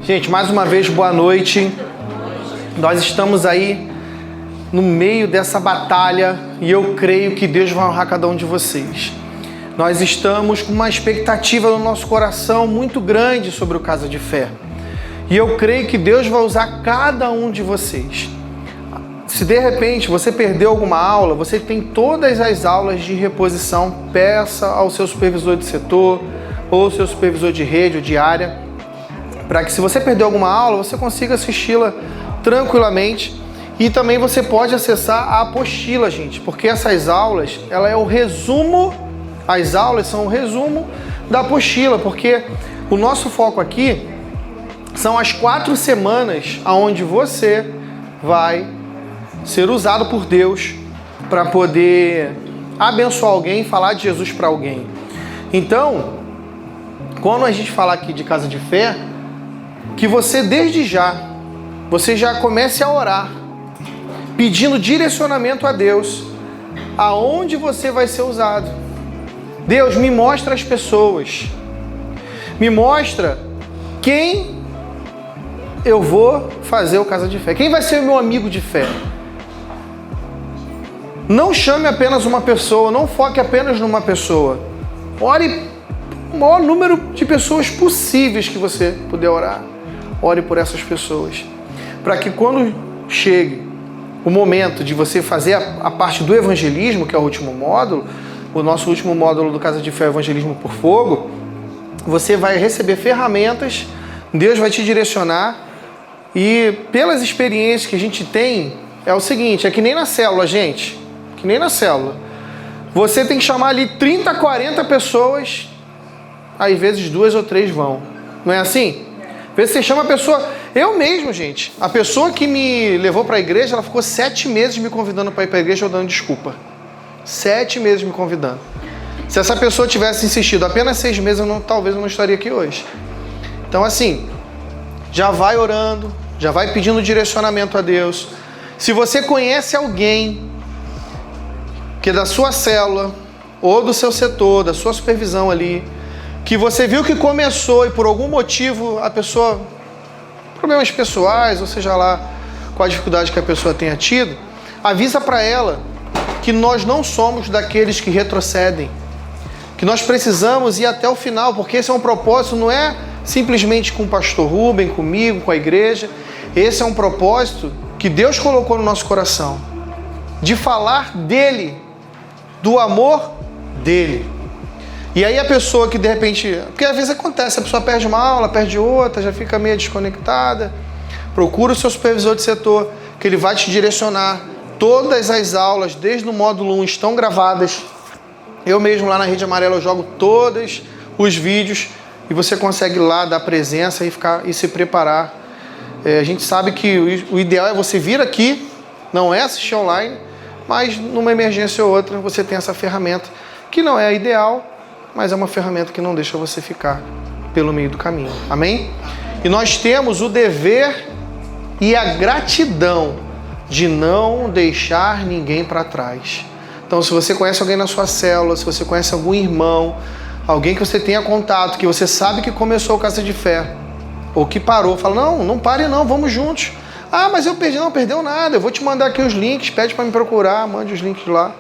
Gente, mais uma vez, boa noite. Nós estamos aí no meio dessa batalha e eu creio que Deus vai honrar cada um de vocês. Nós estamos com uma expectativa no nosso coração muito grande sobre o Casa de Fé. E eu creio que Deus vai usar cada um de vocês. Se de repente você perdeu alguma aula, você tem todas as aulas de reposição, peça ao seu supervisor de setor ou seu supervisor de rede ou de área, para que se você perdeu alguma aula, você consiga assisti-la tranquilamente. E também você pode acessar a apostila, gente, porque essas aulas, ela é o resumo, as aulas são o resumo da apostila, porque o nosso foco aqui são as 4 semanas onde você vai ser usado por Deus para poder abençoar alguém, falar de Jesus para alguém. Então, quando a gente falar aqui de Casa de Fé, que você desde já, você já comece a orar, pedindo direcionamento a Deus, aonde você vai ser usado. Deus, me mostra as pessoas, me mostra quem eu vou fazer o Casa de Fé, quem vai ser o meu amigo de fé. Não chame apenas uma pessoa, não foque apenas numa pessoa. Ore o maior número de pessoas possíveis que você puder orar. Ore por essas pessoas, para que quando chegue o momento de você fazer a parte do evangelismo, que é o último módulo, o nosso último módulo do Casa de Fé, Evangelismo por Fogo, você vai receber ferramentas, Deus vai te direcionar, e pelas experiências que a gente tem, é o seguinte, é que nem na célula, gente, que nem na célula. Você tem que chamar ali 30, 40 pessoas, às vezes 2 ou 3 vão. Não é assim? Às vezes você chama a pessoa... Eu mesmo, gente, a pessoa que me levou para a igreja, ela ficou 7 meses me convidando para ir para a igreja, eu dando desculpa. 7 meses me convidando. Se essa pessoa tivesse insistido apenas 6 meses, talvez eu não estaria aqui hoje. Então, assim, já vai orando, já vai pedindo direcionamento a Deus. Se você conhece alguém que é da sua célula, ou do seu setor, da sua supervisão ali, que você viu que começou e por algum motivo a pessoa, problemas pessoais, ou seja lá qual a dificuldade que a pessoa tenha tido, avisa para ela que nós não somos daqueles que retrocedem, que nós precisamos ir até o final, porque esse é um propósito, não é simplesmente com o pastor Rubem, comigo, com a igreja. Esse é um propósito que Deus colocou no nosso coração, de falar dele, do amor dele. E aí a pessoa que de repente... Porque às vezes acontece, a pessoa perde uma aula, perde outra, já fica meio desconectada. Procura o seu supervisor de setor, que ele vai te direcionar. Todas as aulas, desde o módulo 1, estão gravadas. Eu mesmo lá na Rede Amarela eu jogo todos os vídeos e você consegue lá dar presença e se preparar. A gente sabe que o ideal é você vir aqui, não é assistir online, mas numa emergência ou outra você tem essa ferramenta, que não é a ideal, mas é uma ferramenta que não deixa você ficar pelo meio do caminho. Amém? E nós temos o dever e a gratidão de não deixar ninguém para trás. Então, se você conhece alguém na sua célula, se você conhece algum irmão, alguém que você tenha contato, que você sabe que começou o Casa de Fé, ou que parou, fala, não pare não, vamos juntos. Ah, mas eu perdi, não perdeu nada, eu vou te mandar aqui os links, pede para me procurar, mande os links lá,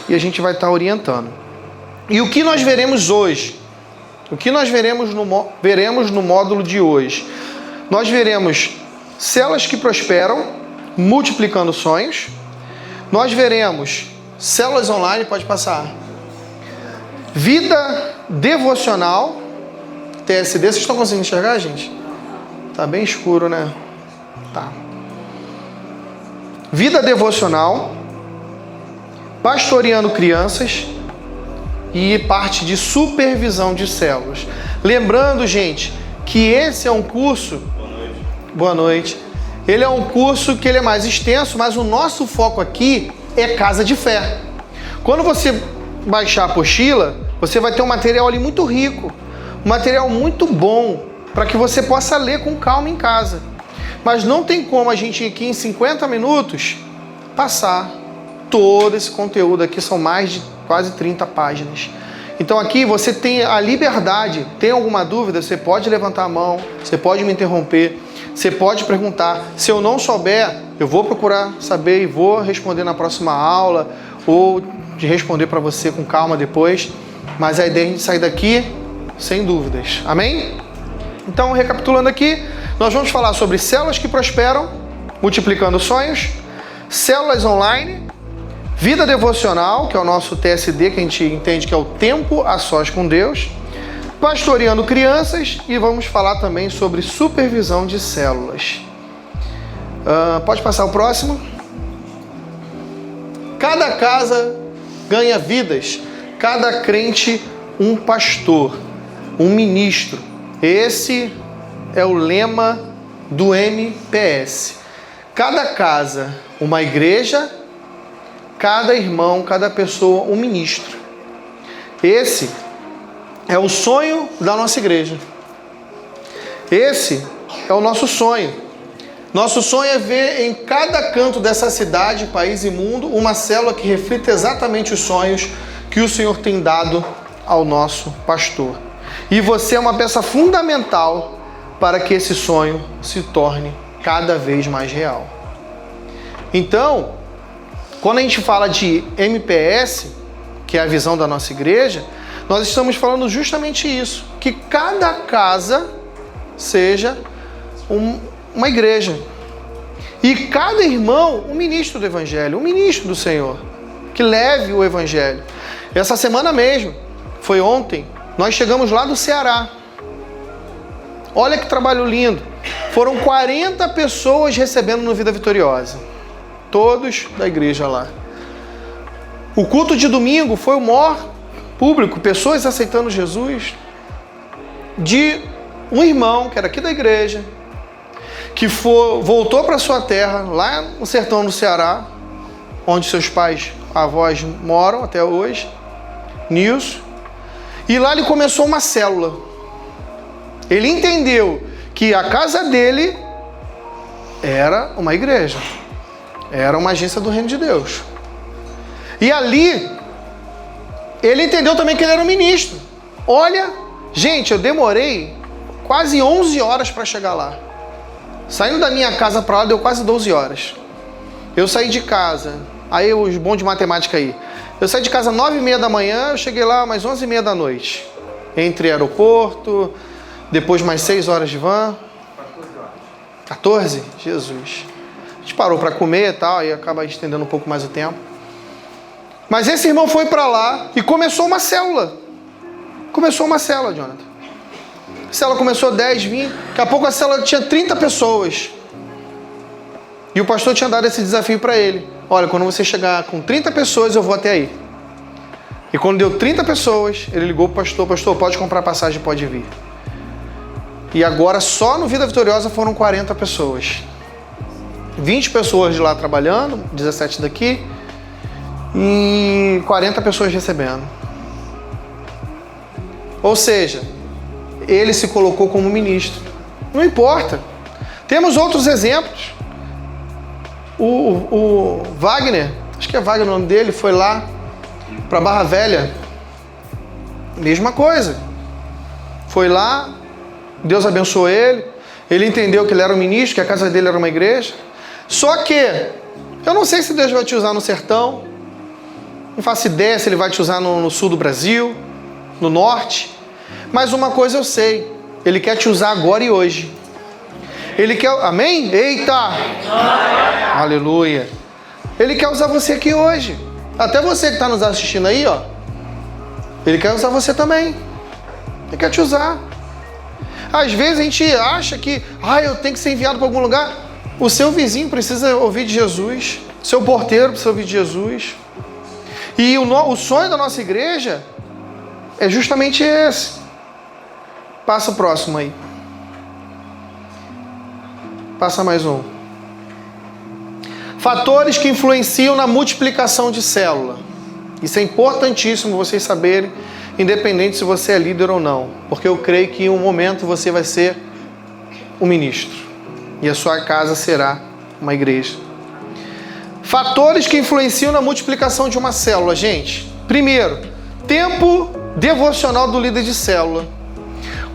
e a gente vai estar orientando. E o que nós veremos hoje? O que nós veremos no módulo de hoje? Nós veremos células que prosperam, multiplicando sonhos. Nós veremos células online, pode passar. Vida devocional, TSD. Vocês estão conseguindo enxergar, gente? Tá bem escuro, né? Tá. Vida devocional, pastoreando crianças e parte de supervisão de células. Lembrando, gente, que esse é um curso... Boa noite. Ele é um curso que ele é mais extenso, mas o nosso foco aqui é Casa de Fé. Quando você baixar a apostila, você vai ter um material ali muito rico, um material muito bom, para que você possa ler com calma em casa. Mas não tem como a gente aqui em 50 minutos passar todo esse conteúdo aqui, são mais de quase 30 páginas. Então aqui você tem a liberdade. Tem alguma dúvida? Você pode levantar a mão, você pode me interromper, você pode perguntar. Se eu não souber, eu vou procurar saber e vou responder na próxima aula ou de responder para você com calma depois. Mas a ideia é a gente sair daqui sem dúvidas. Amém? Então, recapitulando aqui, nós vamos falar sobre células que prosperam, multiplicando sonhos, células online, vida devocional, que é o nosso TSD, que a gente entende que é o tempo a sós com Deus, pastoreando crianças e vamos falar também sobre supervisão de células. Pode passar o próximo. Cada casa ganha vidas, cada crente um pastor, um ministro. Esse é o lema do MPS. Cada casa, uma igreja, cada irmão, cada pessoa, um ministro. Esse é o sonho da nossa igreja. Esse é o nosso sonho. Nosso sonho é ver em cada canto dessa cidade, país e mundo, uma célula que reflita exatamente os sonhos que o Senhor tem dado ao nosso pastor. E você é uma peça fundamental para que esse sonho se torne cada vez mais real. Então, quando a gente fala de MPS, que é a visão da nossa igreja, nós estamos falando justamente isso, que cada casa seja uma igreja. E cada irmão, um ministro do Evangelho, um ministro do Senhor, que leve o Evangelho. Essa semana mesmo, foi ontem, nós chegamos lá do Ceará. Olha que trabalho lindo. Foram 40 pessoas recebendo no Vida Vitoriosa. Todos da igreja lá. O culto de domingo foi o maior público, pessoas aceitando Jesus, de um irmão que era aqui da igreja, que voltou para sua terra, lá no sertão do Ceará, onde seus pais, avós moram até hoje, Nilson, e lá ele começou uma célula. Ele entendeu que a casa dele era uma igreja, era uma agência do reino de Deus. E ali, ele entendeu também que ele era um ministro. Olha, gente, eu demorei quase 11 horas para chegar lá. Saindo da minha casa para lá deu quase 12 horas. Eu saí de casa, aí os bons de matemática aí. Eu saí de casa às 9h30 da manhã, eu cheguei lá mais 11h30 da noite. Entre aeroporto, depois mais 6 horas de van. 14? Jesus. A gente parou para comer e tal, aí acaba estendendo um pouco mais o tempo. Mas esse irmão foi para lá e começou uma célula. Começou uma célula, Jonathan. A célula começou 10, 20, daqui a pouco a célula tinha 30 pessoas. E o pastor tinha dado esse desafio para ele. Olha, quando você chegar com 30 pessoas, eu vou até aí. E quando deu 30 pessoas, ele ligou para o pastor. Pastor, pode comprar passagem, pode vir. E agora, só no Vida Vitoriosa foram 40 pessoas. 20 pessoas de lá trabalhando, 17 daqui. E 40 pessoas recebendo. Ou seja, ele se colocou como ministro. Não importa. Temos outros exemplos. O Wagner, acho que é Wagner o nome dele, foi lá para Barra Velha. Mesma coisa. Foi lá, Deus abençoou ele. Ele entendeu que ele era um ministro, que a casa dele era uma igreja. Só que, eu não sei se Deus vai te usar no sertão. Não faço ideia se ele vai te usar no sul do Brasil, no norte. Mas uma coisa eu sei. Ele quer te usar agora e hoje. Ele quer... Amém? Eita! Aleluia! Ele quer usar você aqui hoje. Até você que está nos assistindo aí, ó. Ele quer usar você também. Ele quer te usar. Às vezes a gente acha que... eu tenho que ser enviado para algum lugar. O seu vizinho precisa ouvir de Jesus. O seu porteiro precisa ouvir de Jesus. E o sonho da nossa igreja é justamente esse. Passa o próximo aí. Passa mais um. Fatores que influenciam na multiplicação de célula. Isso é importantíssimo vocês saberem, independente se você é líder ou não. Porque eu creio que em um momento você vai ser um ministro. E a sua casa será uma igreja. Fatores que influenciam na multiplicação de uma célula, gente. Primeiro, tempo devocional do líder de célula.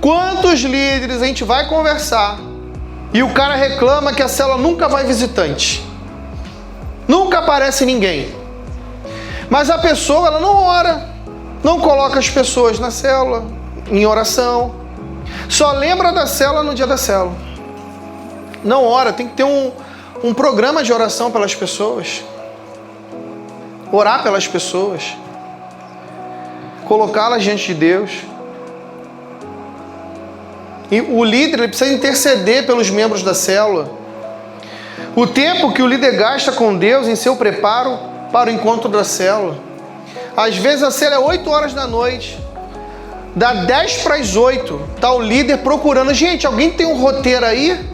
Quantos líderes a gente vai conversar e o cara reclama que a célula nunca vai visitante? Nunca aparece ninguém. Mas a pessoa, ela não ora, não coloca as pessoas na célula, em oração. Só lembra da célula no dia da célula. Não ora, tem que ter um programa de oração pelas pessoas. Orar pelas pessoas. Colocá-las diante de Deus. E o líder ele precisa interceder pelos membros da célula. O tempo que o líder gasta com Deus em seu preparo para o encontro da célula. Às vezes a célula é 8 horas da noite. Dá 10 para as 8. Está o líder procurando. Gente, alguém tem um roteiro aí?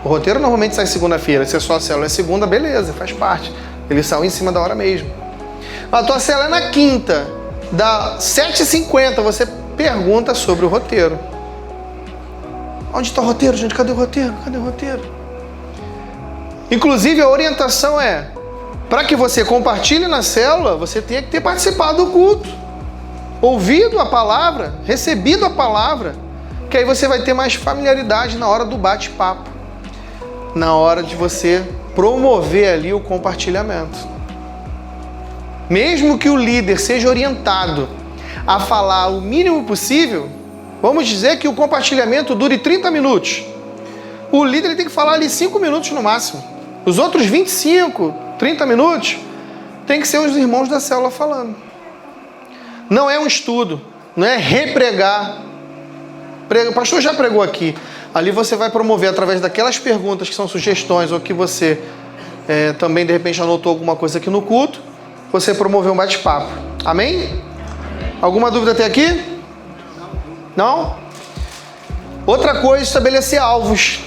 O roteiro normalmente sai segunda-feira. Se é só a célula é segunda, beleza, faz parte. Ele saiu em cima da hora mesmo. A tua célula é na quinta. Dá 7h50. Você pergunta sobre o roteiro. Onde está o roteiro, gente? Cadê o roteiro? Cadê o roteiro? Inclusive, a orientação é, para que você compartilhe na célula, você tem que ter participado do culto, ouvido a palavra, recebido a palavra, que aí você vai ter mais familiaridade na hora do bate-papo, na hora de você promover ali o compartilhamento. Mesmo que o líder seja orientado a falar o mínimo possível, vamos dizer que o compartilhamento dure 30 minutos. O líder ele tem que falar ali 5 minutos no máximo. Os outros 25, 30 minutos, tem que ser os irmãos da célula falando. Não é um estudo, não é repregar. O pastor já pregou aqui. Ali você vai promover através daquelas perguntas que são sugestões ou que você também de repente anotou alguma coisa aqui no culto, você promoveu um bate-papo. Amém? Alguma dúvida até aqui? Não? Outra coisa, estabelecer alvos.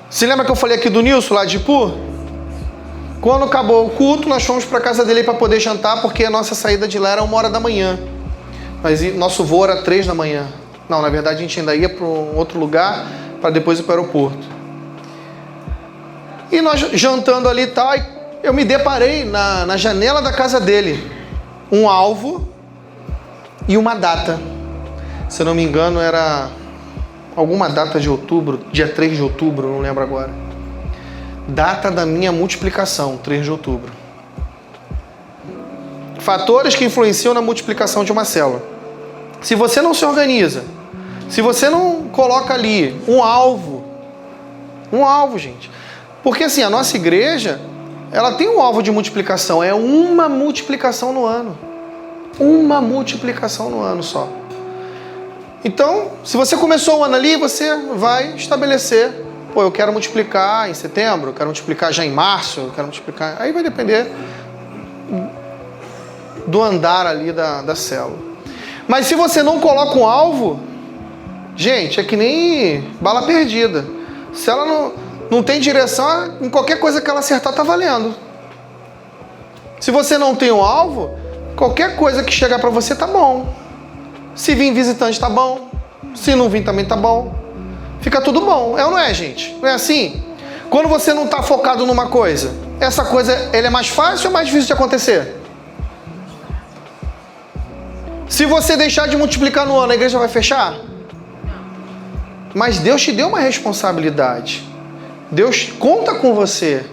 Se lembra que eu falei aqui do Nilson, lá de Ipu? Quando acabou o culto, nós fomos para a casa dele para poder jantar, porque a nossa saída de lá era 1h da manhã. Mas nosso voo era 3 da manhã. Não, na verdade a gente ainda ia para um outro lugar, para depois ir para o aeroporto. E nós jantando ali e tal, eu me deparei na janela da casa dele. Um alvo e uma data. Se eu não me engano, era alguma data de outubro, dia 3 de outubro, não lembro agora. Data da minha multiplicação, 3 de outubro. Fatores que influenciam na multiplicação de uma célula. Se você não se organiza, se você não coloca ali um alvo, gente. Porque assim, a nossa igreja, ela tem um alvo de multiplicação, é uma multiplicação no ano. Uma multiplicação no ano só. Então, se você começou o ano ali, você vai estabelecer, pô, eu quero multiplicar em setembro, eu quero multiplicar já em março, eu quero multiplicar... Aí vai depender do andar ali da célula. Mas se você não coloca um alvo, gente, é que nem bala perdida. Se ela não tem direção, em qualquer coisa que ela acertar tá valendo. Se você não tem um alvo, qualquer coisa que chegar para você tá bom. Se vir visitante tá bom, se não vir também tá bom. Fica tudo bom, é ou não é, gente? Não é assim? Quando você não tá focado numa coisa, essa coisa ela é mais fácil ou mais difícil de acontecer? Se você deixar de multiplicar no ano, a igreja vai fechar? Mas Deus te deu uma responsabilidade. Deus conta com você.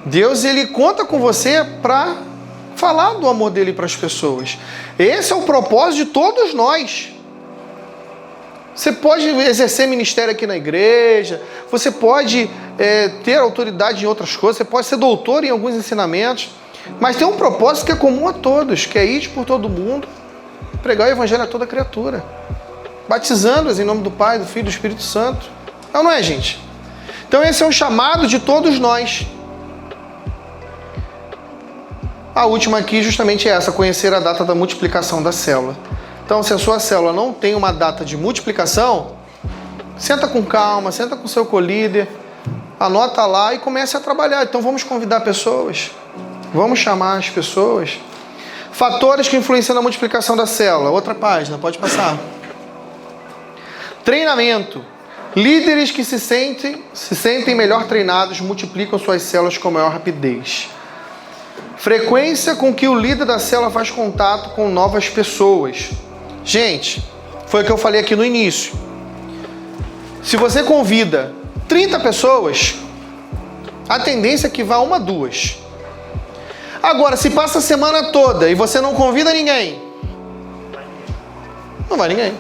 Deus, ele conta com você para falar do amor dele para as pessoas. Esse é o propósito de todos nós. Você pode exercer ministério aqui na igreja, você pode ter autoridade em outras coisas, você pode ser doutor em alguns ensinamentos, mas tem um propósito que é comum a todos, que é ir por todo mundo, pregar o evangelho a toda criatura, batizando-as em nome do Pai, do Filho e do Espírito Santo. Não é, gente? Então esse é um chamado de todos nós. A última aqui justamente é essa, conhecer a data da multiplicação da célula. Então, se a sua célula não tem uma data de multiplicação, senta com calma, senta com o seu co-líder, anota lá e comece a trabalhar. Então, vamos convidar pessoas, vamos chamar as pessoas. Fatores que influenciam na multiplicação da célula. Outra página, pode passar. Treinamento. Líderes que se sentem melhor treinados multiplicam suas células com maior rapidez. Frequência com que o líder da célula faz contato com novas pessoas. Gente, foi o que eu falei aqui no início. Se você convida 30 pessoas, a tendência é que vá 1, 2. Agora, se passa a semana toda e você não convida ninguém, não vai ninguém.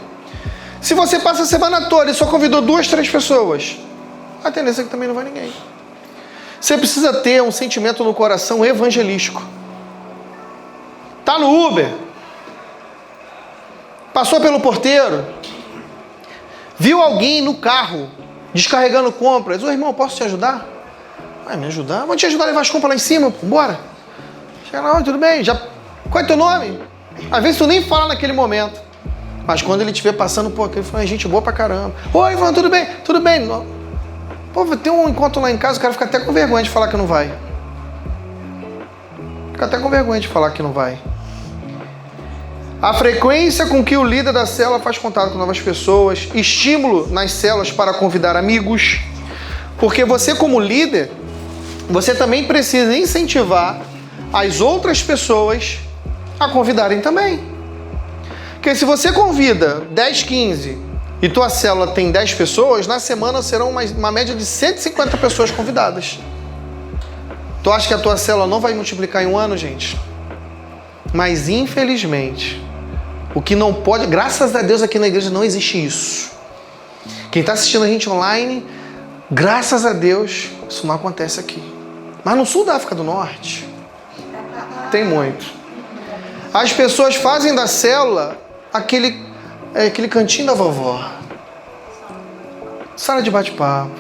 Se você passa a semana toda e só convidou 2, 3 pessoas, a tendência é que também não vai ninguém. Você precisa ter um sentimento no coração evangelístico. Tá no Uber, passou pelo porteiro, viu alguém no carro descarregando compras. Ô irmão, posso te ajudar? Vai me ajudar? Vou te ajudar a levar as compras lá em cima, bora. Chega lá, tudo bem. Qual é teu nome? Às vezes tu nem fala naquele momento. Mas quando ele estiver passando, pô, ele fala, gente boa pra caramba. Oi, Ivan, tudo bem? Tudo bem. Pô, tem um encontro lá em casa, o cara fica até com vergonha de falar que não vai. Fica até com vergonha de falar que não vai. A frequência com que o líder da célula faz contato com novas pessoas, estímulo nas células para convidar amigos. Porque você, como líder, você também precisa incentivar as outras pessoas a convidarem também. Porque se você convida 10, 15 e tua célula tem 10 pessoas, na semana serão uma média de 150 pessoas convidadas. Tu acha que a tua célula não vai multiplicar em um ano, gente? Mas infelizmente, o que não pode, graças a Deus aqui na igreja não existe isso. Quem está assistindo a gente online, graças a Deus, isso não acontece aqui. Mas no sul da África do Norte, tem muito. As pessoas fazem da célula aquele cantinho da vovó. Sala de bate-papo.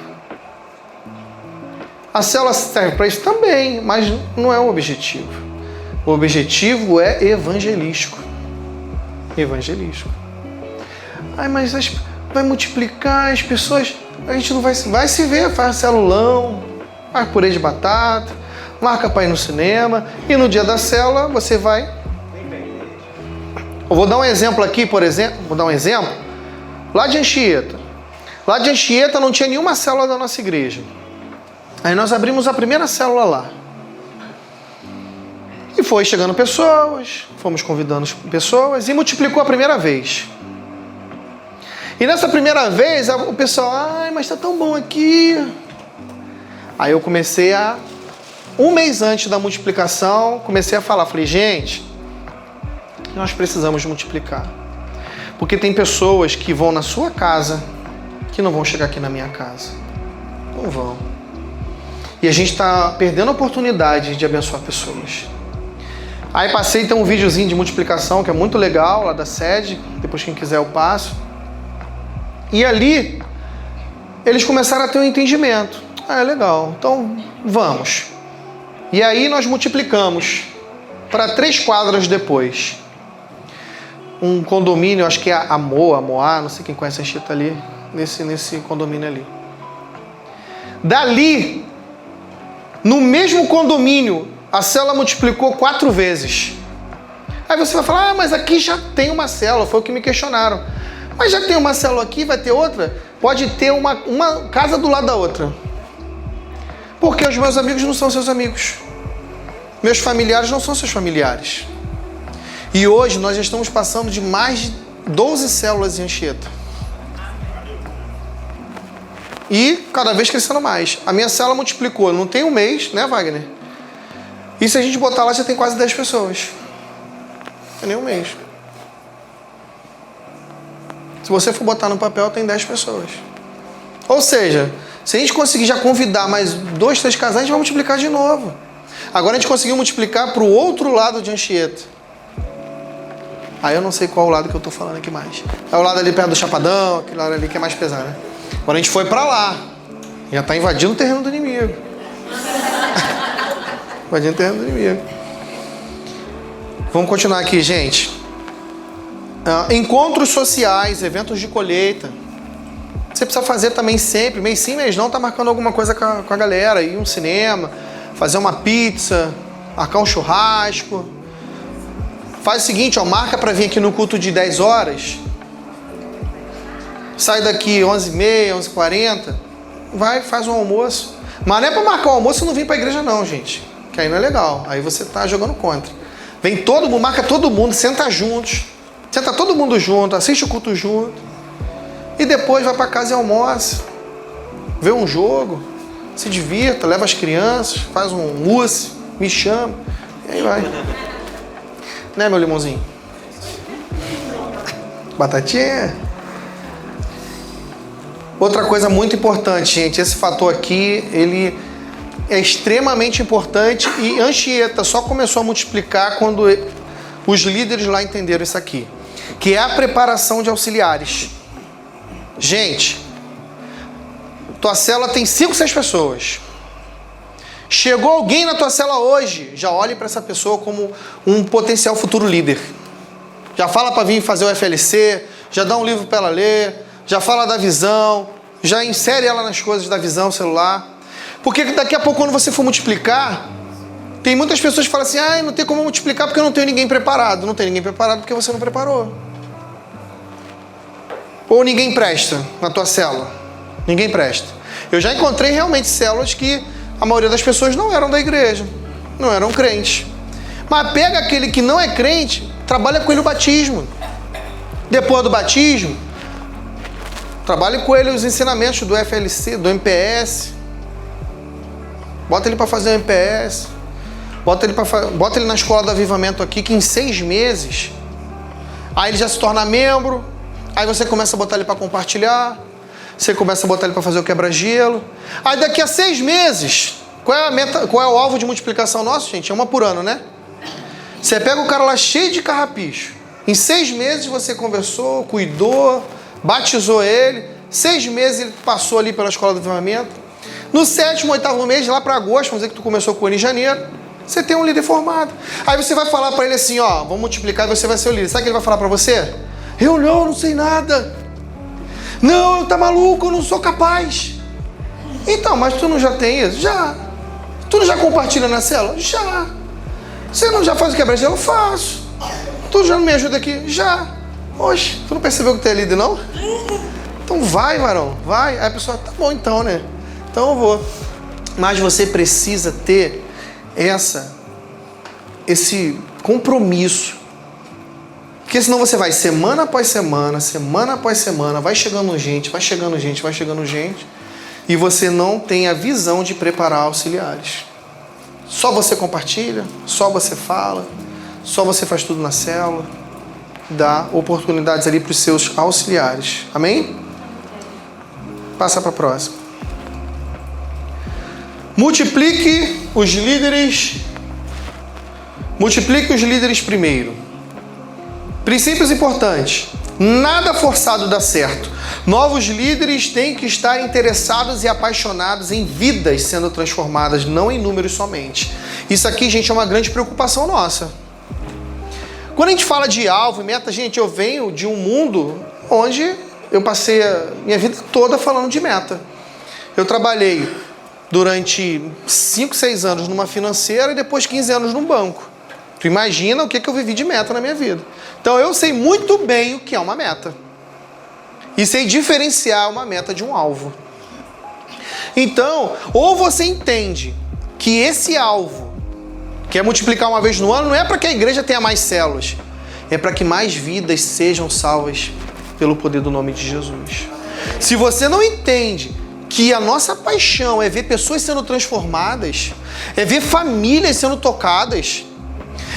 A célula serve para isso também, mas não é o objetivo. O objetivo é evangelístico. Evangelístico. Ai, mas vai multiplicar as pessoas. A gente não vai se ver, faz celulão, faz purê de batata, marca para ir no cinema. E no dia da célula você vai. Eu vou dar um exemplo aqui, por exemplo. Lá de Anchieta. Lá de Anchieta não tinha nenhuma célula da nossa igreja. Aí nós abrimos a primeira célula lá. E foi chegando pessoas, fomos convidando pessoas e multiplicou a primeira vez. E nessa primeira vez o pessoal, ai, mas tá tão bom aqui. Aí eu comecei um mês antes da multiplicação, comecei a falar, falei, gente, nós precisamos multiplicar. Porque tem pessoas que vão na sua casa que não vão chegar aqui na minha casa. Não vão. E a gente está perdendo a oportunidade de abençoar pessoas. Aí passei, tem um videozinho de multiplicação que é muito legal, lá da sede. Depois quem quiser eu passo. E ali, eles começaram a ter um entendimento. Ah, é legal. Então, vamos. E aí nós multiplicamos para 3 quadras depois. Um condomínio, acho que é a Moá, não sei quem conhece a Anchieta ali, nesse condomínio ali. Dali, no mesmo condomínio, a célula multiplicou 4 vezes. Aí você vai falar, ah, mas aqui já tem uma célula, foi o que me questionaram. Mas já tem uma célula aqui, vai ter outra? Pode ter uma casa do lado da outra. Porque os meus amigos não são seus amigos. Meus familiares não são seus familiares. E hoje nós já estamos passando de mais de 12 células em Anchieta. E cada vez crescendo mais. A minha célula multiplicou, não tem um mês, né, Wagner? E se a gente botar lá, já tem quase 10 pessoas. Não tem nem um mês. Se você for botar no papel, tem 10 pessoas. Ou seja, se a gente conseguir já convidar mais 2, 3 casais, a gente vai multiplicar de novo. Agora a gente conseguiu multiplicar para o outro lado de Anchieta. Aí eu não sei qual o lado que eu tô falando aqui mais. É o lado ali perto do Chapadão, aquele lado ali que é mais pesado, né? Agora a gente foi pra lá. Já tá invadindo o terreno do inimigo. Invadindo o terreno do inimigo. Vamos continuar aqui, gente. Encontros sociais, eventos de colheita. Você precisa fazer também sempre, mês sim, mês não, tá marcando alguma coisa com a galera. Ir um cinema, fazer uma pizza, marcar um churrasco. Faz o seguinte, marca para vir aqui no culto de 10 horas. Sai daqui 11h30, 11h40. Vai, faz um almoço. Mas não é para marcar o almoço e não vir para a igreja não, gente. Que aí não é legal. Aí você tá jogando contra. Vem todo mundo, marca todo mundo, senta juntos. Senta todo mundo junto, assiste o culto junto. E depois vai para casa e almoça. Vê um jogo. Se divirta, leva as crianças, faz um mousse, me chama. E aí vai. Né, meu limãozinho? Batatinha. Outra coisa muito importante, gente. Esse fator aqui, ele é extremamente importante. E Anchieta só começou a multiplicar quando os líderes lá entenderam isso aqui. Que é a preparação de auxiliares. Gente, tua célula tem 5, 6 pessoas. Chegou alguém na tua célula hoje, já olhe para essa pessoa como um potencial futuro líder. Já fala para vir fazer o FLC, já dá um livro para ela ler, já fala da visão, já insere ela nas coisas da visão celular. Porque daqui a pouco, quando você for multiplicar, tem muitas pessoas que falam assim, não tem como multiplicar porque eu não tenho ninguém preparado. Não tem ninguém preparado porque você não preparou. Ou ninguém presta na tua célula. Ninguém presta. Eu já encontrei realmente células que a maioria das pessoas não eram da igreja. Não eram crentes. Mas pega aquele que não é crente, trabalha com ele o batismo. Depois do batismo, trabalhe com ele os ensinamentos do FLC, do MPS. Bota ele para fazer o MPS. Bota ele na escola do avivamento aqui, que em 6 meses, aí ele já se torna membro. Aí você começa a botar ele para compartilhar. Você começa a botar ele para fazer o quebra-gelo. Aí daqui a 6 meses, qual é a meta, qual é o alvo de multiplicação nosso, gente? É 1 por ano, né? Você pega o cara lá cheio de carrapicho. Em 6 meses você conversou, cuidou, batizou ele. 6 meses ele passou ali pela escola do avivamento. No 7º, 8º mês, lá para agosto, vamos dizer que tu começou com ele em janeiro, você tem um líder formado. Aí você vai falar para ele assim, vamos multiplicar e você vai ser o líder. Sabe o que ele vai falar para você? Eu não sei nada. Não, tá maluco, eu não sou capaz. Então, mas tu não já tem isso? Já. Tu não já compartilha na célula? Já. Você não já faz o quebra-gelo? Eu faço. Tu já não me ajuda aqui? Já. Oxe, tu não percebeu que tu é líder, não? Então vai, varão, vai. Aí a pessoa, tá bom então, né? Então eu vou. Mas você precisa ter esse compromisso. Porque senão você vai semana após semana, semana após semana, vai chegando gente, e você não tem a visão de preparar auxiliares. Só você compartilha, só você fala, só você faz tudo na célula, dá oportunidades ali para os seus auxiliares. Amém? Passa para a próxima. Multiplique os líderes primeiro. Princípios importantes. Nada forçado dá certo. Novos líderes têm que estar interessados e apaixonados em vidas sendo transformadas, não em números somente. Isso aqui, gente, é uma grande preocupação nossa. Quando a gente fala de alvo e meta, gente, eu venho de um mundo onde eu passei a minha vida toda falando de meta. Eu trabalhei durante 5, 6 anos numa financeira e depois 15 anos num banco. Tu imagina o que eu vivi de meta na minha vida. Então eu sei muito bem o que é uma meta. E sei diferenciar uma meta de um alvo. Então, ou você entende que esse alvo, que é multiplicar uma vez no ano, não é para que a igreja tenha mais células. É para que mais vidas sejam salvas pelo poder do nome de Jesus. Se você não entende que a nossa paixão é ver pessoas sendo transformadas, é ver famílias sendo tocadas,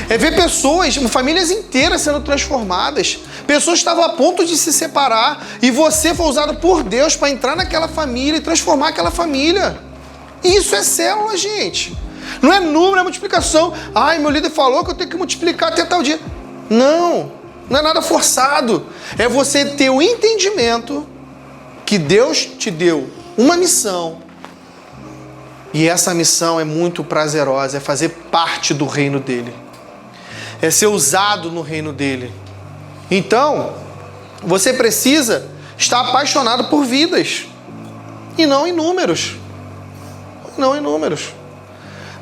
é ver pessoas, famílias inteiras sendo transformadas, pessoas que estavam a ponto de se separar e você foi usado por Deus para entrar naquela família e transformar aquela família. Isso é célula, gente. Não é número, é multiplicação. Ai, meu líder falou que eu tenho que multiplicar até tal dia. Não é nada forçado. É você ter o entendimento que Deus te deu uma missão. E essa missão é muito prazerosa, é fazer parte do reino dele. É ser usado no reino dele. Então, você precisa estar apaixonado por vidas. E não em números. Não em números.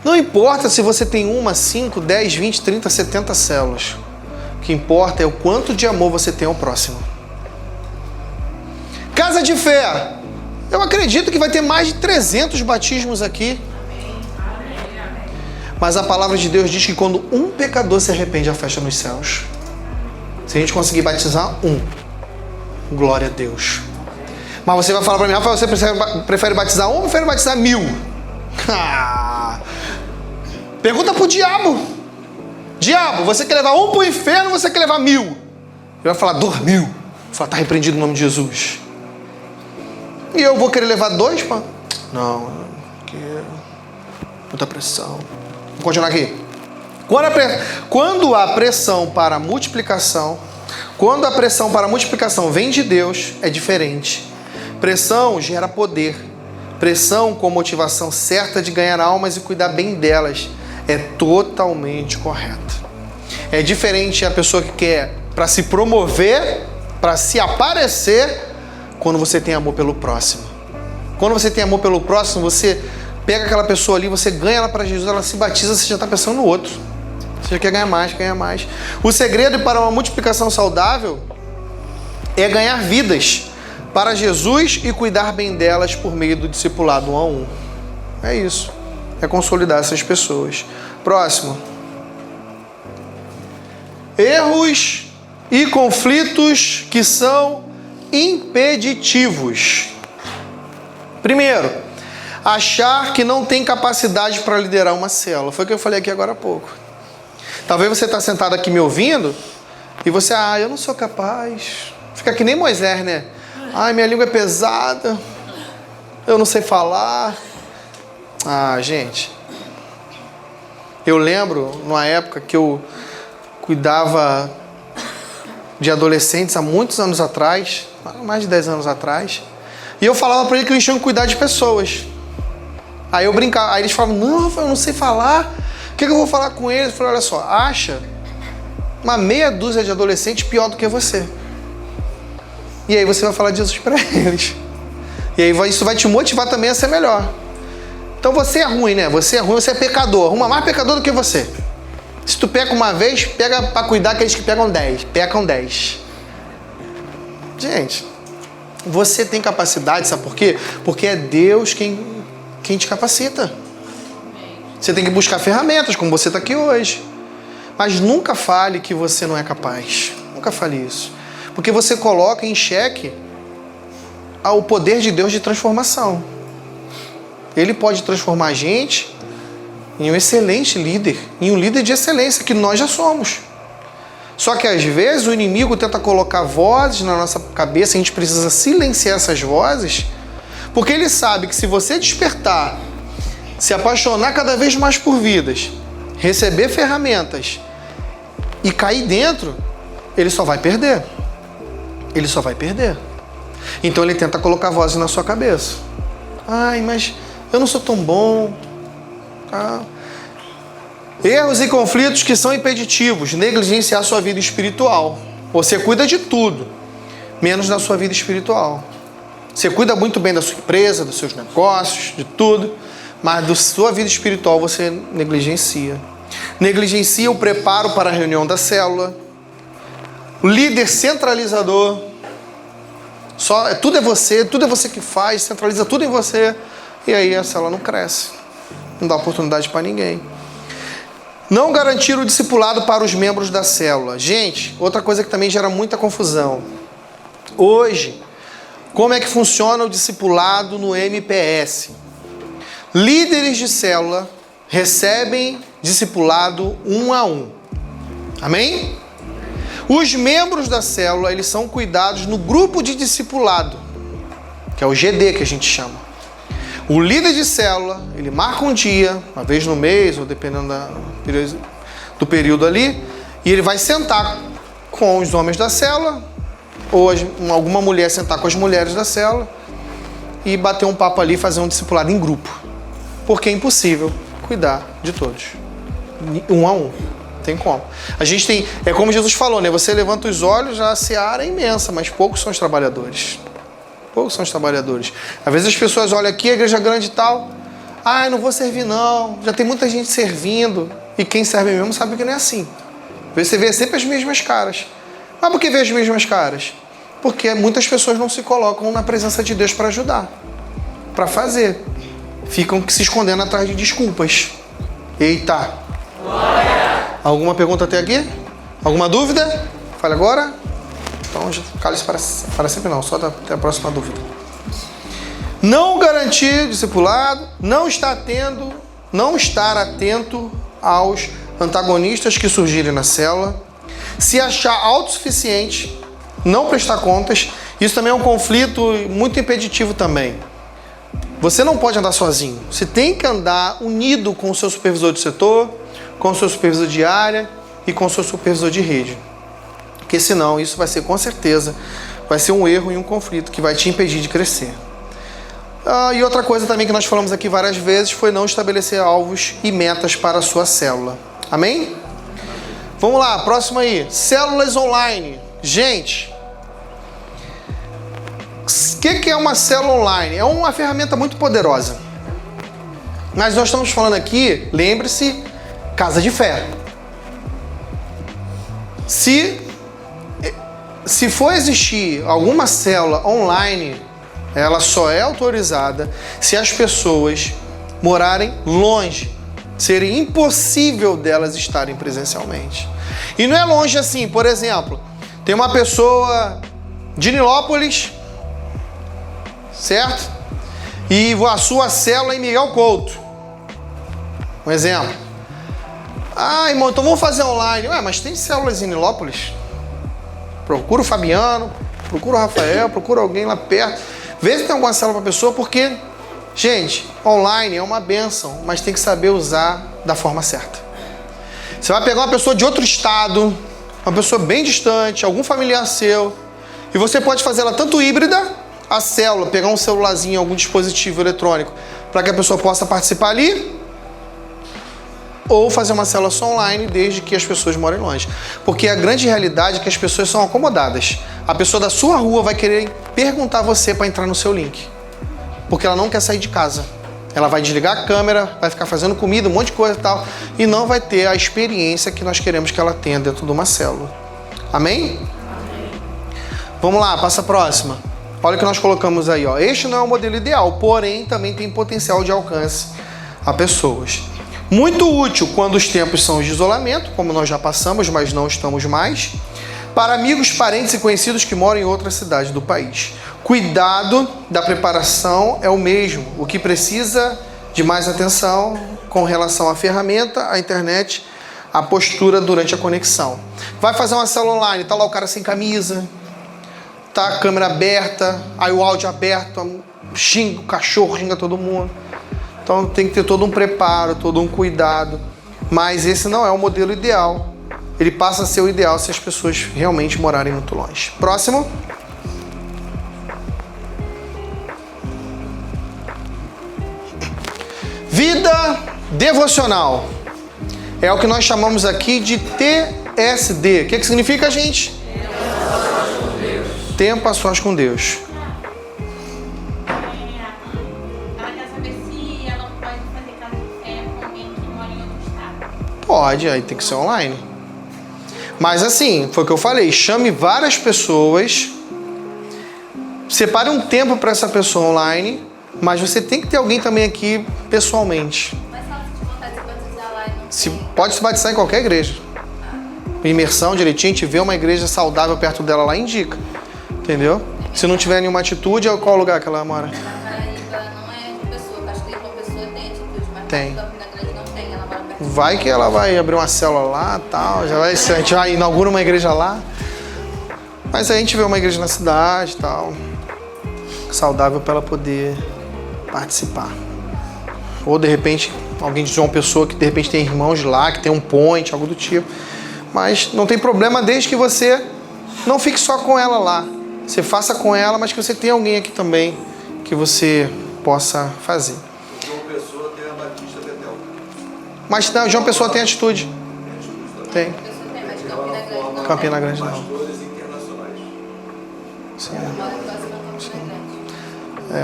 Não importa se você tem 1, 5, 10, 20, 30, 70 células. O que importa é o quanto de amor você tem ao próximo. Casa de fé. Eu acredito que vai ter mais de 300 batismos aqui. Mas a palavra de Deus diz que quando um pecador se arrepende, a festa nos céus. Se a gente conseguir batizar um, glória a Deus. Mas você vai falar para mim, Rafael, você prefere batizar um ou prefere batizar 1000? Pergunta pro diabo. Diabo, você quer levar um pro inferno ou você quer levar 1000? Ele vai falar, 2000. Vai falar, tá repreendido no nome de Jesus. E eu vou querer levar 2, pá? Não, porque muita pressão. Vou continuar aqui. Quando a pressão para a multiplicação vem de Deus, é diferente. Pressão gera poder. Pressão com motivação certa de ganhar almas e cuidar bem delas é totalmente correta. É diferente a pessoa que quer para se promover, para se aparecer, quando você tem amor pelo próximo. Quando você tem amor pelo próximo, você pega aquela pessoa ali, você ganha ela para Jesus, ela se batiza, você já está pensando no outro. Você já quer ganhar mais, ganhar mais. O segredo para uma multiplicação saudável é ganhar vidas para Jesus e cuidar bem delas por meio do discipulado 1 a 1. É isso. É consolidar essas pessoas. Próximo. Erros e conflitos que são impeditivos. Primeiro, achar que não tem capacidade para liderar uma célula. Foi o que eu falei aqui agora há pouco. Talvez você está sentado aqui me ouvindo e você, eu não sou capaz. Fica que nem Moisés, né? Minha língua é pesada. Eu não sei falar. Gente. Eu lembro, numa época que eu cuidava de adolescentes há muitos anos atrás, mais de 10 anos atrás, e eu falava para ele que eles tinham que cuidar de pessoas. Aí eu brincava, aí eles falavam, não, eu não sei falar, o que eu vou falar com eles? Eu falei, olha só, acha uma meia dúzia de adolescentes pior do que você. E aí você vai falar de Jesus para eles. E aí isso vai te motivar também a ser melhor. Então você é ruim, né? Você é ruim, você é pecador. Arruma mais pecador do que você. Se tu peca uma vez, pega para cuidar aqueles que pecam 10. Gente, você tem capacidade, sabe por quê? Porque é Deus quem te capacita. Você tem que buscar ferramentas, como você está aqui hoje. Mas nunca fale que você não é capaz. Nunca fale isso. Porque você coloca em xeque o poder de Deus de transformação. Ele pode transformar a gente em um excelente líder, em um líder de excelência, que nós já somos. Só que às vezes o inimigo tenta colocar vozes na nossa cabeça, a gente precisa silenciar essas vozes, porque ele sabe que se você despertar, se apaixonar cada vez mais por vidas, receber ferramentas e cair dentro, ele só vai perder. Ele só vai perder. Então ele tenta colocar vozes na sua cabeça. Mas eu não sou tão bom. Erros e conflitos que são impeditivos. Negligenciar sua vida espiritual. Você cuida de tudo, menos da sua vida espiritual. Você cuida muito bem da sua empresa, dos seus negócios, de tudo, mas da sua vida espiritual você negligencia. Negligencia o preparo para a reunião da célula. O líder centralizador. Tudo é você que faz, centraliza tudo em você. E aí a célula não cresce. Não dá oportunidade para ninguém. Não garantir o discipulado para os membros da célula. Gente, outra coisa que também gera muita confusão. Hoje, como é que funciona o discipulado no MPS? Líderes de célula recebem discipulado 1 a 1. Amém? Os membros da célula, eles são cuidados no grupo de discipulado, que é o GD que a gente chama. O líder de célula, ele marca um dia, uma vez no mês, ou dependendo do período ali, e ele vai sentar com os homens da célula, ou alguma mulher sentar com as mulheres da célula, e bater um papo ali, fazer um discipulado em grupo. Porque é impossível cuidar de todos. 1 a 1. Tem como. A gente tem, é como Jesus falou, né? Você levanta os olhos, a seara é imensa, mas poucos são os trabalhadores. Poucos são os trabalhadores. Às vezes as pessoas olham aqui, a igreja grande e tal. Não vou servir não. Já tem muita gente servindo. E quem serve mesmo sabe que não é assim. Você vê sempre as mesmas caras. Mas por que vê as mesmas caras? Porque muitas pessoas não se colocam na presença de Deus para ajudar. Para fazer. Ficam se escondendo atrás de desculpas. Eita! Glória. Alguma pergunta até aqui? Alguma dúvida? Fale agora. Então, cale-se para sempre não, só até a próxima dúvida. Não garantir discipulado, não estar atento aos antagonistas que surgirem na célula, se achar autossuficiente, não prestar contas. Isso também é um conflito muito impeditivo também. Você não pode andar sozinho. Você tem que andar unido com o seu supervisor de setor, com o seu supervisor de área e com o seu supervisor de rede. Porque senão isso vai ser, com certeza, vai ser um erro e um conflito que vai te impedir de crescer. E outra coisa também que nós falamos aqui várias vezes foi não estabelecer alvos e metas para a sua célula. Amém? Vamos lá, próximo aí. Células online. Gente, o que é uma célula online? É uma ferramenta muito poderosa. Mas nós estamos falando aqui, lembre-se, casa de fé. Se for existir alguma célula online, ela só é autorizada se as pessoas morarem longe. Seria impossível delas estarem presencialmente. E não é longe assim, por exemplo, tem uma pessoa de Nilópolis, certo? E a sua célula é em Miguel Couto. Um exemplo. Irmão, então vamos fazer online. Mas tem células em Nilópolis? Procura o Fabiano, procura o Rafael, procura alguém lá perto. Vê se tem alguma célula para pessoa, porque, gente, online é uma bênção, mas tem que saber usar da forma certa. Você vai pegar uma pessoa de outro estado, uma pessoa bem distante, algum familiar seu, e você pode fazer ela tanto híbrida, a célula, pegar um celularzinho, algum dispositivo eletrônico, para que a pessoa possa participar ali, ou fazer uma célula só online, desde que as pessoas morem longe. Porque a grande realidade é que as pessoas são acomodadas. A pessoa da sua rua vai querer perguntar a você para entrar no seu link, porque ela não quer sair de casa. Ela vai desligar a câmera, vai ficar fazendo comida, um monte de coisa e tal, e não vai ter a experiência que nós queremos que ela tenha dentro de uma célula. Amém? Vamos lá, passa a próxima. Olha o que nós colocamos aí, ó. Este não é o modelo ideal, porém também tem potencial de alcance a pessoas. Muito útil quando os tempos são de isolamento, como nós já passamos, mas não estamos mais, para amigos, parentes e conhecidos que moram em outra cidade do país. Cuidado da preparação é o mesmo. O que precisa de mais atenção com relação à ferramenta, à internet, a postura durante a conexão. Vai fazer uma célula online, tá lá o cara sem camisa, tá a câmera aberta, aí o áudio aberto, xinga o cachorro, xinga todo mundo. Então tem que ter todo um preparo, todo um cuidado. Mas esse não é o modelo ideal. Ele passa a ser o ideal se as pessoas realmente morarem muito longe. Próximo. Vida devocional. É o que nós chamamos aqui de TSD. O que significa, gente? Tempo a sós com Deus. Pode, aí tem que ser online. Mas assim, foi o que eu falei, chame várias pessoas, separe um tempo para essa pessoa online, mas você tem que ter alguém também aqui pessoalmente. Mas só se vontade de se batizar lá e não Pode se batizar em qualquer igreja. Imersão direitinho, a gente vê uma igreja saudável perto dela lá, indica. Entendeu? Se não tiver nenhuma atitude, qual lugar que ela mora? Na Paraíba não é de pessoa, acho que uma pessoa tem atitude, mas Tem. na Grande não tem, ela mora perto. Vai que ela vai abrir uma célula lá e tal, a gente vai inaugura uma igreja lá. Mas aí a gente vê uma igreja na cidade e tal, saudável para ela poder participar. Ou de repente, alguém de uma pessoa que de repente tem irmãos lá, que tem um point, algo do tipo. Mas não tem problema desde que você não fique só com ela lá. Você faça com ela, mas que você tenha alguém aqui também que você possa fazer. João Pessoa tem a Batista Betel. Mas não, João Pessoa tem atitude. Tem. Pessoa tem, mas Campina Grande não. Campina Grande não. Pastores internacionais. Sim. Mora próximo a Campina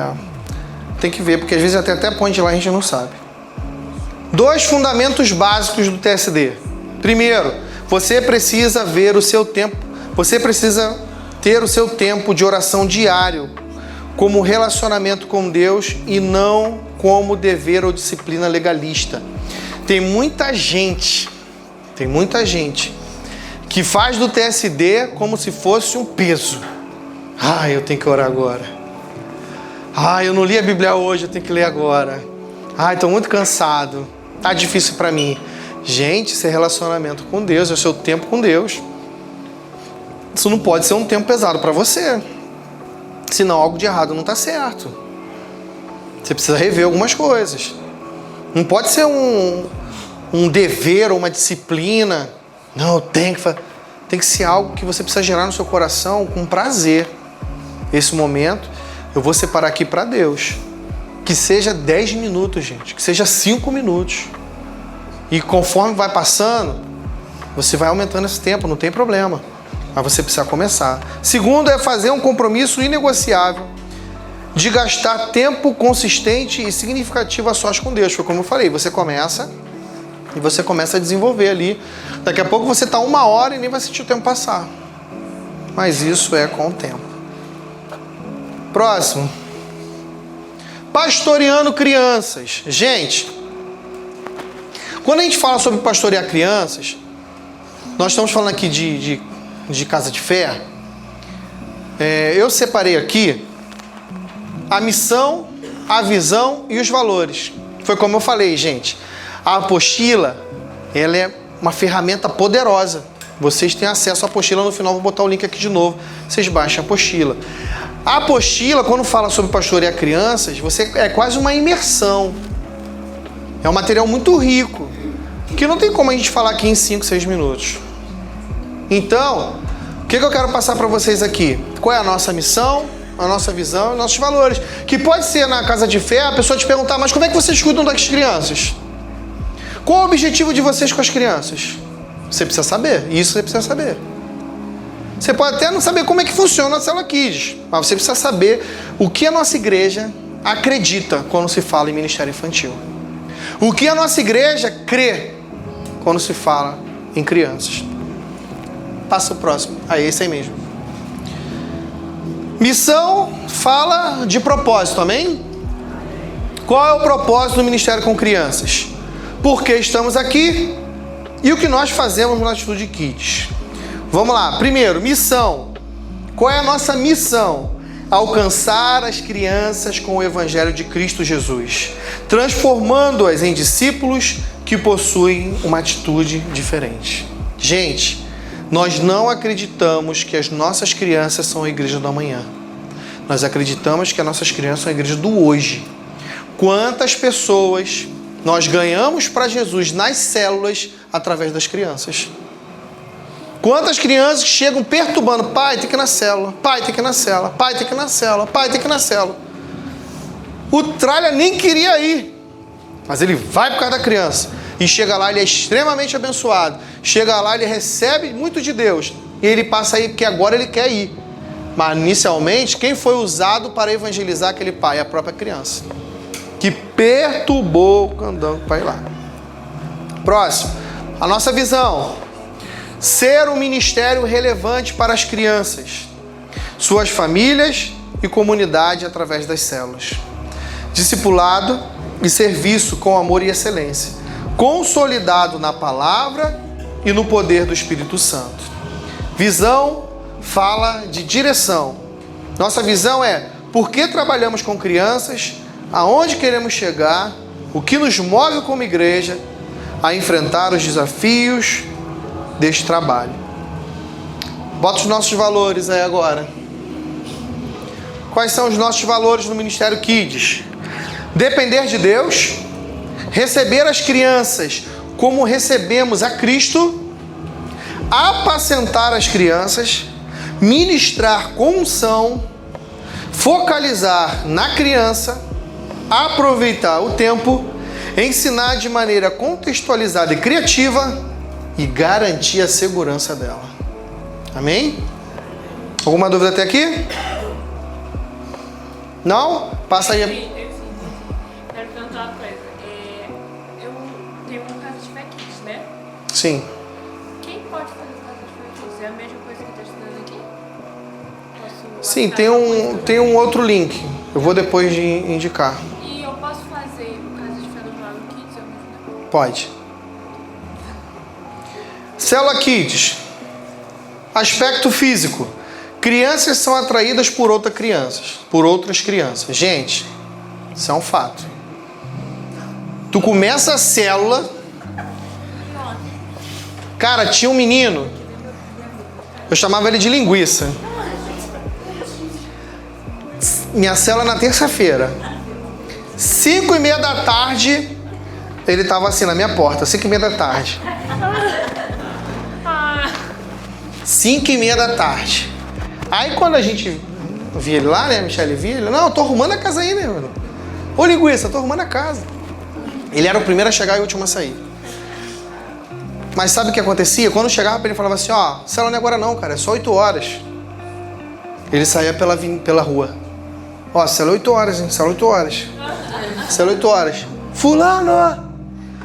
Grande. Tem que ver, porque às vezes até point lá a gente não sabe. 2 fundamentos básicos do TSD. Primeiro, você precisa ver o seu tempo, você precisa ter o seu tempo de oração diário como relacionamento com Deus e não como dever ou disciplina legalista. tem muita gente que faz do TSD como se fosse um peso. Eu tenho que orar agora. Eu não li a Bíblia hoje, eu tenho que ler agora. Estou muito cansado. Tá difícil para mim. Gente, isso é relacionamento com Deus, é o seu tempo com Deus. Isso não pode ser um tempo pesado para você. Senão algo de errado não está certo. Você precisa rever algumas coisas. Não pode ser um dever ou uma disciplina. Não, tem que ser algo que você precisa gerar no seu coração com prazer. Esse momento eu vou separar aqui para Deus. Que seja 10 minutos, gente. Que seja 5 minutos. E conforme vai passando, você vai aumentando esse tempo, não tem problema. Mas você precisa começar. Segundo é fazer um compromisso inegociável de gastar tempo consistente e significativo a sós com Deus. Foi como eu falei, você começa e você começa a desenvolver ali. Daqui a pouco você está 1 hora e nem vai sentir o tempo passar. Mas isso é com o tempo. Próximo. Pastoreando crianças. Gente, quando a gente fala sobre pastorear crianças, nós estamos falando aqui de casa de fé. Eu separei aqui a missão, a visão e os valores. Foi como eu falei, gente. A apostila, ela é uma ferramenta poderosa. Vocês têm acesso à apostila, no final vou botar o link aqui de novo. Vocês baixem a apostila. A apostila, quando fala sobre pastorear crianças, é quase uma imersão. É um material muito rico, que não tem como a gente falar aqui em 5, 6 minutos. Então, o que eu quero passar para vocês aqui? Qual é a nossa missão, a nossa visão e nossos valores? Que pode ser na casa de fé a pessoa te perguntar, mas como é que vocês cuidam das crianças? Qual o objetivo de vocês com as crianças? Você precisa saber, isso você precisa saber. Você pode até não saber como é que funciona a Célula Kids, mas você precisa saber o que a nossa igreja acredita quando se fala em ministério infantil. O que a nossa igreja crê quando se fala em crianças. Passa o próximo. Esse aí mesmo. Missão fala de propósito, amém? Qual é o propósito do ministério com crianças? Por que estamos aqui e o que nós fazemos na Atitude Kids. Vamos lá. Primeiro, missão. Qual é a nossa missão? Alcançar as crianças com o Evangelho de Cristo Jesus, transformando-as em discípulos que possuem uma atitude diferente. Gente, nós não acreditamos que as nossas crianças são a igreja do amanhã. Nós acreditamos que as nossas crianças são a igreja do hoje. Quantas pessoas nós ganhamos para Jesus nas células através das crianças? Quantas crianças chegam perturbando, pai, tem que ir na célula, pai, tem que ir na célula, pai, tem que ir na célula, pai, tem que ir na célula. O tralha nem queria ir, mas ele vai por causa da criança. E chega lá, ele é extremamente abençoado. Chega lá, ele recebe muito de Deus. E ele passa aí porque agora ele quer ir. Mas inicialmente, quem foi usado para evangelizar aquele pai? A própria criança. Que perturbou o candango para ir lá. Próximo. A nossa visão. Ser um ministério relevante para as crianças, suas famílias e comunidade através das células. Discipulado e serviço com amor e excelência, consolidado na palavra e no poder do Espírito Santo. Visão fala de direção. Nossa visão é por que trabalhamos com crianças, aonde queremos chegar, o que nos move como igreja a enfrentar os desafios deste trabalho. Bota os nossos valores aí agora. Quais são os nossos valores no Ministério Kids? Depender de Deus, receber as crianças como recebemos a Cristo, apacentar as crianças, ministrar com unção, focalizar na criança, aproveitar o tempo, ensinar de maneira contextualizada e criativa e garantir a segurança dela. Amém? Alguma dúvida até aqui? Não? Passa aí. Quero perguntar uma coisa. Eu tenho uma casa de fé Kids, né? Sim. Quem pode fazer casa de fé Kids? É a mesma coisa que está estudando aqui? Posso Sim, assinar tem um outro link. Eu vou depois indicar. E eu posso fazer casa de fé normal no Kids ao mesmo tempo? Pode. Célula Kids. Aspecto físico. Crianças são atraídas por outras crianças. Gente, isso é um fato. Tu começa a célula. Cara, tinha um menino. Eu chamava ele de linguiça. Minha célula na terça-feira. 5:30 da tarde, ele tava assim na minha porta. 5:30 da tarde. 5:30 da tarde. Aí quando a gente via ele lá, né, a Michelle via ele, não, eu tô arrumando a casa aí, né, mano? Ô linguiça, eu tô arrumando a casa. Ele era o primeiro a chegar e o último a sair. Mas sabe o que acontecia? Quando chegava pra ele, falava assim, ó, célula não é agora não, cara, é só 8 horas. Ele saía pela rua. Ó, célula é 8 horas, hein, célula é 8 horas. Célula é 8 horas. Fulano,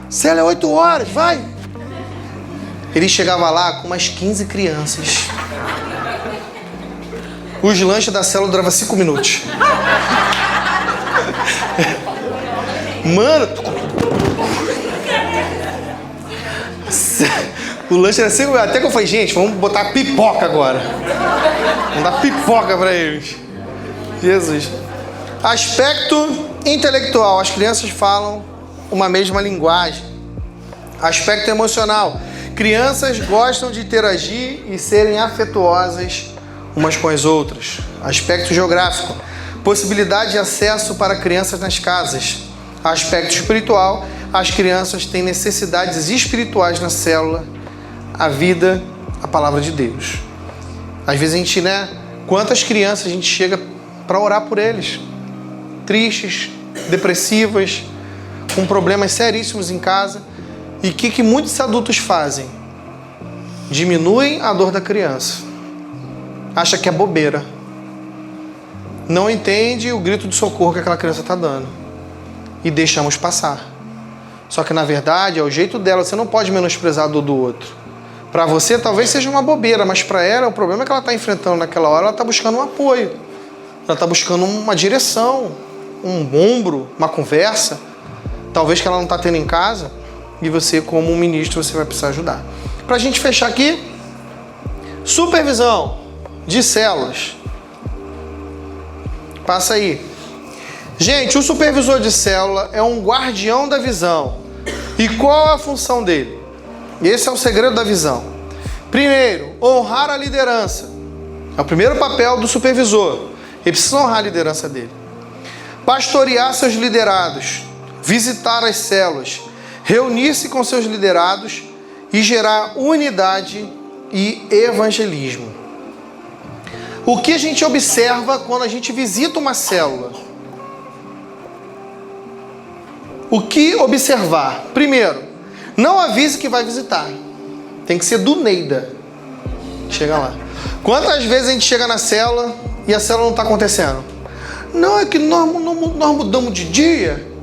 célula é 8 horas, vai. Ele chegava lá com umas 15 crianças. Os lanches da célula duravam 5 minutos. Mano, o lanche era 5 minutos. Até que eu falei, gente, vamos botar pipoca agora. Vamos dar pipoca pra eles. Jesus. Aspecto intelectual. As crianças falam uma mesma linguagem. Aspecto emocional. Crianças gostam de interagir e serem afetuosas umas com as outras. Aspecto geográfico. Possibilidade de acesso para crianças nas casas. Aspecto espiritual. As crianças têm necessidades espirituais na célula. A vida, a palavra de Deus. Às vezes a gente, né? Quantas crianças a gente chega para orar por eles? Tristes, depressivas, com problemas seríssimos em casa. E o que muitos adultos fazem? Diminuem a dor da criança. Acha que é bobeira. Não entende o grito de socorro que aquela criança está dando. E deixamos passar. Só que na verdade é o jeito dela. Você não pode menosprezar a dor do outro. Para você talvez seja uma bobeira, mas para ela o problema é que ela está enfrentando naquela hora. Ela está buscando um apoio. Ela está buscando uma direção, um ombro, uma conversa. Talvez que ela não está tendo em casa. E você, como um ministro, você vai precisar ajudar. Para a gente fechar aqui, supervisão de células. Passa aí. Gente, o supervisor de célula é um guardião da visão. E qual é a função dele? Esse é o segredo da visão. Primeiro, honrar a liderança. É o primeiro papel do supervisor. Ele precisa honrar a liderança dele. Pastorear seus liderados. Visitar as células. Reunir-se com seus liderados e gerar unidade e evangelismo. O que a gente observa quando a gente visita uma célula? O que observar? Primeiro, não avise que vai visitar. Tem que ser do Neida. Chega lá. Quantas vezes a gente chega na célula e a célula não está acontecendo? Não, é que nós mudamos de dia.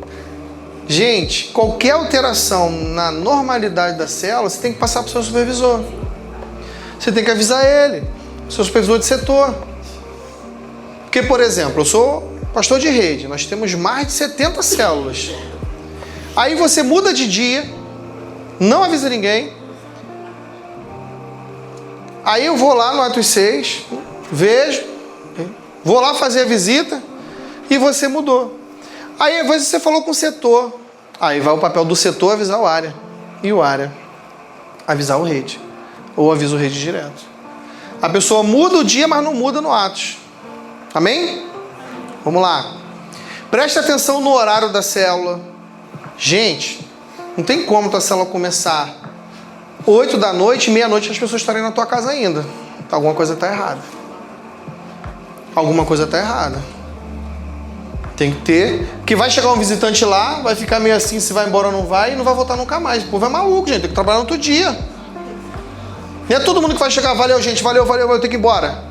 Gente, qualquer alteração na normalidade da célula, você tem que passar para o seu supervisor. Você tem que avisar ele, seu supervisor de setor. Porque, por exemplo, eu sou pastor de rede, nós temos mais de 70 células. Aí você muda de dia, não avisa ninguém. Aí eu vou lá no Atos 6, vejo, vou lá fazer a visita e você mudou. Aí às vezes você falou com o setor. Aí vai o papel do setor avisar o área. E o área avisar o rede. Ou avisa o rede direto. A pessoa muda o dia, mas não muda no Atos. Amém? Vamos lá. Preste atenção no horário da célula. Gente, não tem como tua célula começar 8 da noite, meia-noite as pessoas estarem na tua casa ainda. Alguma coisa está errada. Alguma coisa está errada. Tem que ter, que vai chegar um visitante lá, vai ficar meio assim, se vai embora ou não vai, e não vai voltar nunca mais. O povo é maluco, gente, tem que trabalhar no outro dia. Não é todo mundo que vai chegar, valeu, gente, valeu, eu tenho que ir embora.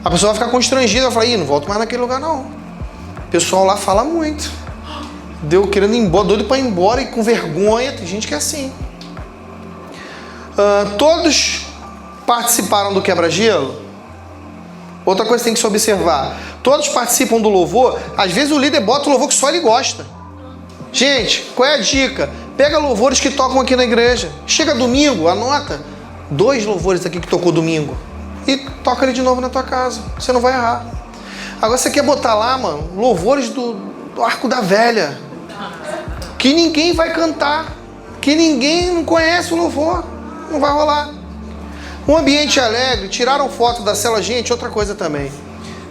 A pessoa vai ficar constrangida, vai falar, não volto mais naquele lugar não. O pessoal lá fala muito. Deu querendo ir embora, doido para ir embora e com vergonha, tem gente que é assim. Todos participaram do quebra-gelo? Outra coisa que tem que se observar. Todos participam do louvor. Às vezes o líder bota o louvor que só ele gosta. Gente, qual é a dica? Pega louvores que tocam aqui na igreja. Chega domingo, anota 2 louvores aqui que tocou domingo. E toca ele de novo na tua casa. Você não vai errar. Agora você quer botar lá, mano, louvores do Arco da Velha. Que ninguém vai cantar. Que ninguém não conhece o louvor. Não vai rolar. Um ambiente alegre, tiraram foto da célula. Gente, outra coisa também.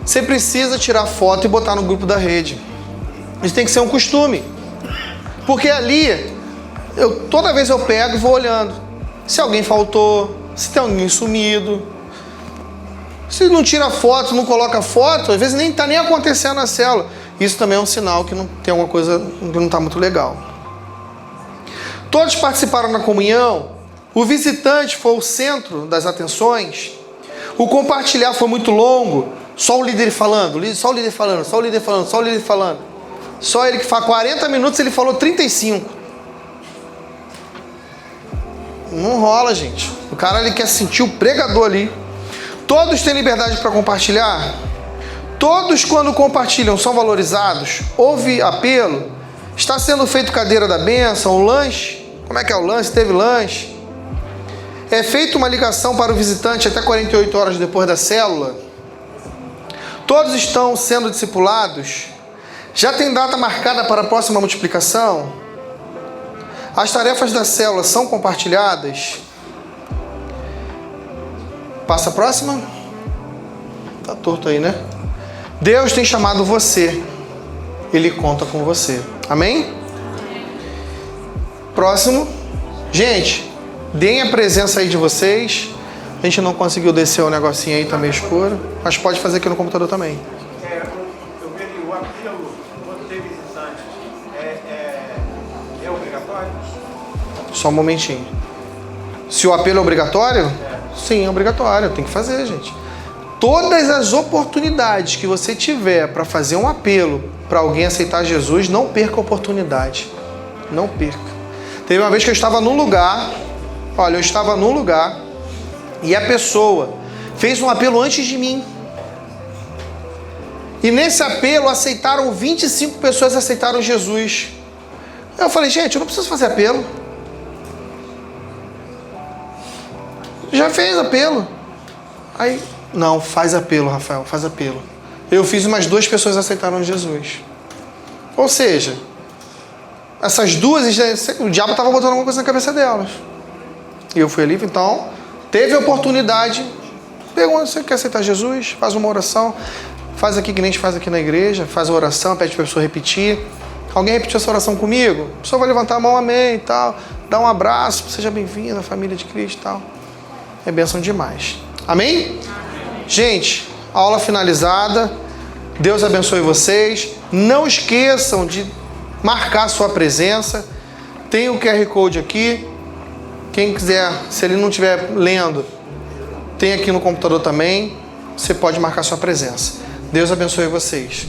Você precisa tirar foto e botar no grupo da rede. Isso tem que ser um costume. Porque ali, toda vez eu pego e vou olhando. Se alguém faltou, se tem alguém sumido. Se não tira foto, não coloca foto, às vezes nem está nem acontecendo na célula. Isso também é um sinal que não tem alguma coisa que não está muito legal. Todos participaram da comunhão. O visitante foi o centro das atenções. O compartilhar foi muito longo. Só o líder falando, só o líder falando, só o líder falando, só o líder falando. Só ele que fala 40 minutos, ele falou 35. Não rola, gente. O cara ele quer sentir o pregador ali. Todos têm liberdade para compartilhar? Todos, quando compartilham, são valorizados? Houve apelo? Está sendo feito cadeira da bênção, um lanche? Como é que é o lanche? Teve lanche? É feita uma ligação para o visitante até 48 horas depois da célula? Todos estão sendo discipulados? Já tem data marcada para a próxima multiplicação? As tarefas da célula são compartilhadas? Passa a próxima. Tá torto aí, né? Deus tem chamado você. Ele conta com você. Amém? Próximo. Gente, deem a presença aí de vocês. A gente não conseguiu descer o negocinho aí, tá meio escuro. Mas pode fazer aqui no computador também. Eu vi ali o apelo quando tem visitantes. É obrigatório? Só um momentinho. Se o apelo é obrigatório? Sim, é obrigatório. Tem que fazer, gente. Todas as oportunidades que você tiver para fazer um apelo para alguém aceitar Jesus, não perca a oportunidade. Não perca. Teve uma vez que eu estava num lugar. Olha, eu estava num lugar e a pessoa fez um apelo antes de mim. E nesse apelo aceitaram 25 pessoas aceitaram Jesus. Eu falei, gente, eu não preciso fazer apelo. Já fez apelo. Aí, não, faz apelo, Rafael, faz apelo. Eu fiz, umas 2 pessoas aceitaram Jesus. Ou seja, essas 2, o diabo estava botando alguma coisa na cabeça delas. E eu fui ali, então, teve a oportunidade. Pergunta, você quer aceitar Jesus? Faz uma oração. Faz aqui que nem a gente faz aqui na igreja. Faz a oração, pede para a pessoa repetir. Alguém repetiu essa oração comigo? A pessoa vai levantar a mão, amém e tal. Dá um abraço, seja bem-vindo à família de Cristo e tal. É bênção demais. Amém? Gente, aula finalizada. Deus abençoe vocês. Não esqueçam de marcar sua presença. Tem o QR Code aqui. Quem quiser, se ele não estiver lendo, tem aqui no computador também. Você pode marcar sua presença. Deus abençoe vocês.